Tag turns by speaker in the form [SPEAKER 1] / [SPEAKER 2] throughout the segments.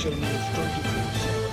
[SPEAKER 1] Himachal news 24/7।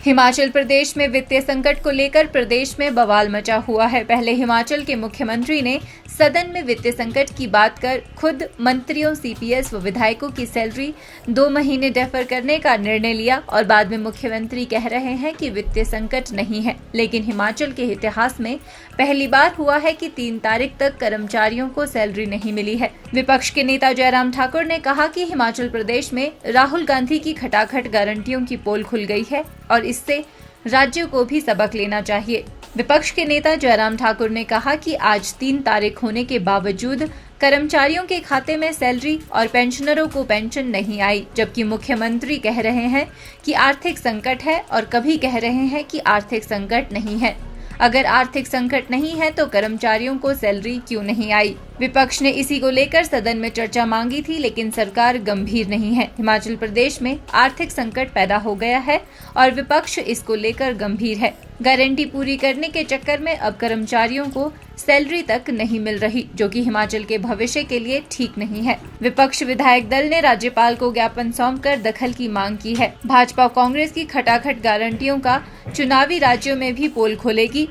[SPEAKER 2] Himachal Pradesh में वित्तीय संकट को लेकर प्रदेश में बवाल मचा हुआ है। पहले हिमाचल के मुख्यमंत्री ने सदन में वित्तीय संकट की बात कर खुद मंत्रियों, सीपीएस व विधायकों की सैलरी 2 महीने डेफर करने का निर्णय लिया और बाद में मुख्यमंत्री कह रहे हैं कि वित्तीय संकट नहीं है। लेकिन हिमाचल के इतिहास में पहली बार हुआ है कि 3 तारीख तक कर्मचारियों को सैलरी नहीं मिली है। विपक्ष के नेता जयराम ठाकुर ने कहा कि हिमाचल प्रदेश में राहुल गांधी की खटाखट गारंटियों की पोल खुल गई है और इससे राज्यों को भी सबक लेना चाहिए। विपक्ष के नेता जयराम ठाकुर ने कहा कि आज 3 तारीख होने के बावजूद कर्मचारियों के खाते में सैलरी और पेंशनरों को पेंशन नहीं आई, जबकि मुख्यमंत्री कह रहे हैं कि आर्थिक संकट है और कभी कह रहे हैं कि आर्थिक संकट नहीं है। अगर आर्थिक संकट नहीं है तो कर्मचारियों को सैलरी क्यों नहीं आई? विपक्ष ने इसी को लेकर सदन में चर्चा मांगी थी, लेकिन सरकार गंभीर नहीं है। हिमाचल प्रदेश में आर्थिक संकट पैदा हो गया है और विपक्ष इसको लेकर गंभीर है। गारंटी पूरी करने के चक्कर में अब कर्मचारियों को सैलरी तक नहीं मिल रही, जो कि हिमाचल के भविष्य के लिए ठीक नहीं है। विपक्ष विधायक दल ने राज्यपाल को ज्ञापन सौंपकर दखल की मांग की है। भाजपा कांग्रेस की खटाखट गारंटियों का चुनावी राज्यों में भी पोल खोलेगी।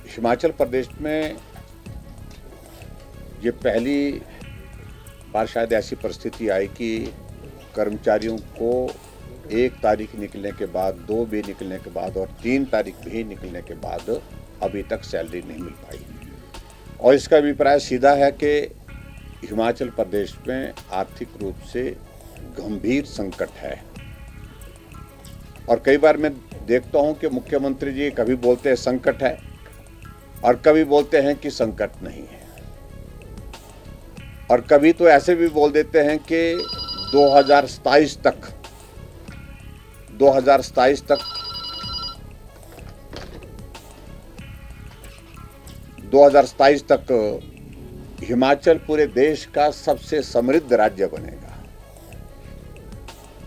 [SPEAKER 3] हिमाचल प्रदेश में ये पहली बार शायद ऐसी परिस्थिति आई कि कर्मचारियों को 1 तारीख निकलने के बाद, 2 भी निकलने के बाद और 3 तारीख भी निकलने के बाद अभी तक सैलरी नहीं मिल पाई। और इसका अभिप्राय सीधा है कि हिमाचल प्रदेश में आर्थिक रूप से गंभीर संकट है। और कई बार मैं देखता हूं कि मुख्यमंत्री जी कभी बोलते हैं संकट है और कभी बोलते हैं कि संकट नहीं है, और कभी तो ऐसे भी बोल देते हैं कि 2027 तक हिमाचल पूरे देश का सबसे समृद्ध राज्य बनेगा।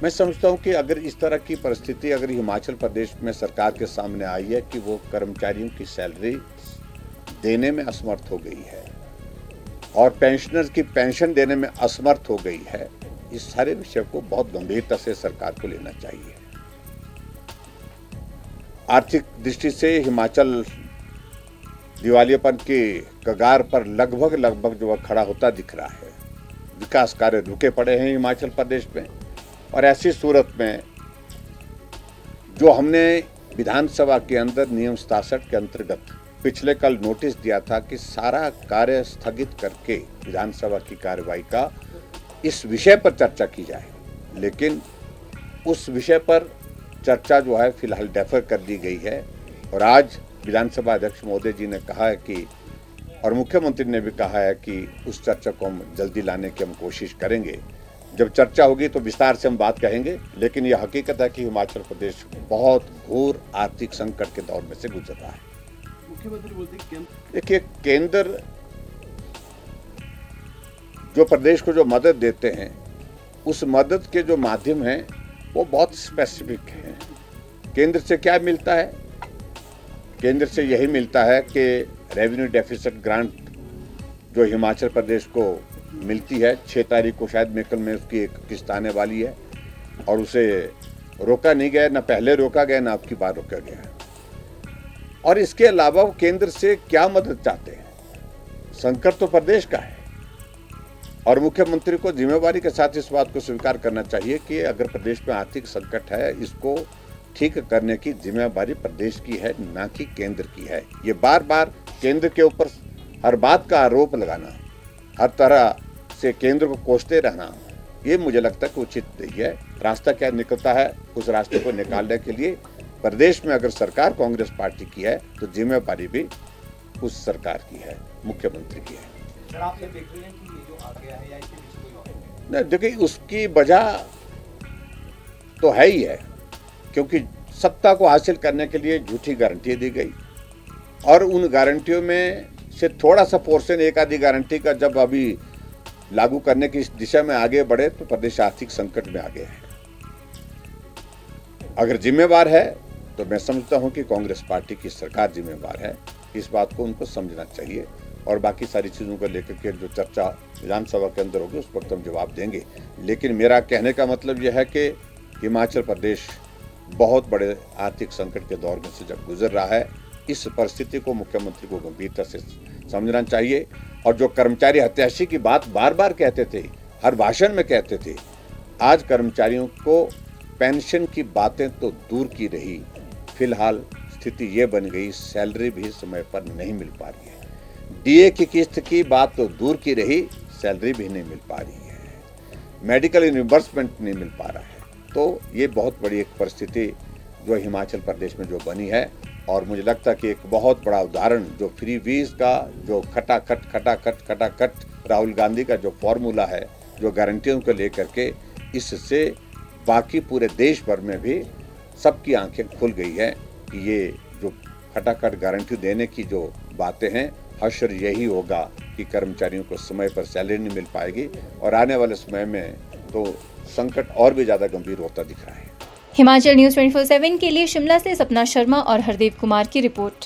[SPEAKER 3] मैं समझता हूं कि अगर इस तरह की परिस्थिति अगर हिमाचल प्रदेश में सरकार के सामने आई है कि वो कर्मचारियों की सैलरी देने में असमर्थ हो गई है और पेंशनर्स की पेंशन देने में असमर्थ हो गई है, इस सारे विषय को बहुत गंभीरता से सरकार को लेना चाहिए। आर्थिक दृष्टि से हिमाचल दिवालियापन के कगार पर लगभग जो खड़ा होता दिख रहा है। विकास कार्य रुके पड़े हैं हिमाचल प्रदेश में, और ऐसी सूरत में जो हमने विधानसभा के अंदर नियम 67 के अंतर्गत पिछले कल नोटिस दिया था कि सारा कार्य स्थगित करके विधानसभा की कार्यवाही का इस विषय पर चर्चा की जाए, लेकिन उस विषय पर चर्चा जो है फिलहाल डेफर कर दी गई है। और आज विधानसभा अध्यक्ष महोदय जी ने कहा है कि, और मुख्यमंत्री ने भी कहा है कि उस चर्चा को हम जल्दी लाने की हम कोशिश करेंगे। जब चर्चा होगी तो विस्तार से हम बात कहेंगे, लेकिन यह हकीकत है कि हिमाचल प्रदेश बहुत घोर आर्थिक संकट के दौर में से गुजर रहा है।
[SPEAKER 4] मुख्यमंत्री बोलते हैं
[SPEAKER 3] देखिए, केंद्र जो प्रदेश को जो मदद देते हैं, उस मदद के जो माध्यम हैं वो बहुत स्पेसिफिक हैं। केंद्र से क्या मिलता है? केंद्र से यही मिलता है कि रेवेन्यू डेफिसिट ग्रांट जो हिमाचल प्रदेश को मिलती है, 6 तारीख को शायद मेकल में उसकी एक किस्त आने वाली है, और उसे रोका नहीं गया, ना पहले रोका गया ना आपकी बार रोका गया। और इसके अलावा वो केंद्र से क्या मदद चाहते हैं? संकट तो प्रदेश का है, और मुख्यमंत्री को जिम्मेवारी के साथ इस बात को स्वीकार करना चाहिए कि अगर प्रदेश में आर्थिक संकट है, इसको ठीक करने की जिम्मेवारी प्रदेश की है, ना कि केंद्र की है। ये बार बार केंद्र के ऊपर हर बात का आरोप लगाना, हर तरह से केंद्र को कोसते रहना, ये मुझे लगता है कि उचित नहीं है। रास्ता क्या निकलता है, उस रास्ते को निकालने के लिए प्रदेश में अगर सरकार कांग्रेस पार्टी की है तो जिम्मेवारी भी उस सरकार की है, मुख्यमंत्री की है।
[SPEAKER 4] सर, आप ये देख रहे हैं कि ये जो आ गया है या इसके पीछे कोई और
[SPEAKER 3] नहीं, देखिए उसकी वजह तो है ही है, क्योंकि सत्ता को हासिल करने के लिए झूठी गारंटी दी गई, और उन गारंटियों में से थोड़ा सा पोर्शन, एक आधी गारंटी का जब अभी लागू करने की इस दिशा में आगे बढ़े तो प्रदेश आर्थिक संकट में आ गया है। अगर जिम्मेवार है तो मैं समझता हूं कि कांग्रेस पार्टी की सरकार जिम्मेवार है। इस बात को उनको समझना चाहिए, और बाकी सारी चीज़ों को लेकर के जो चर्चा विधानसभा के अंदर होगी उस वक्त हम जवाब देंगे। लेकिन मेरा कहने का मतलब यह है कि हिमाचल प्रदेश बहुत बड़े आर्थिक संकट के दौर में से जब गुजर रहा है, इस परिस्थिति को मुख्यमंत्री को गंभीरता से समझना चाहिए। और जो कर्मचारी हत्याशी की बात बार बार कहते थे, हर भाषण में कहते थे, आज कर्मचारियों को पेंशन की बातें तो दूर की रही, फिलहाल स्थिति ये बन गई सैलरी भी समय पर नहीं मिल पा रही है। डीए की किस्त की बात तो दूर की रही, सैलरी भी नहीं मिल पा रही है, मेडिकल रिइंबर्समेंट नहीं मिल पा रहा है। तो ये बहुत बड़ी एक परिस्थिति जो हिमाचल प्रदेश में जो बनी है। और मुझे लगता है कि एक बहुत बड़ा उदाहरण जो फ्री वीज का जो खटाखट राहुल गांधी का जो फॉर्मूला है, जो गारंटियों को लेकर के, इससे बाकी पूरे देश भर में भी सबकी आंखें खुल गई है कि ये जो खटाखट गारंटी देने की जो बातें हैं, हश्र यही होगा कि कर्मचारियों को समय पर सैलरी नहीं मिल पाएगी और आने वाले समय में तो संकट और भी ज़्यादा गंभीर होता दिख रहा है।
[SPEAKER 2] हिमाचल न्यूज़ 24/7 के लिए शिमला से सपना शर्मा और हरदेव कुमार की रिपोर्ट।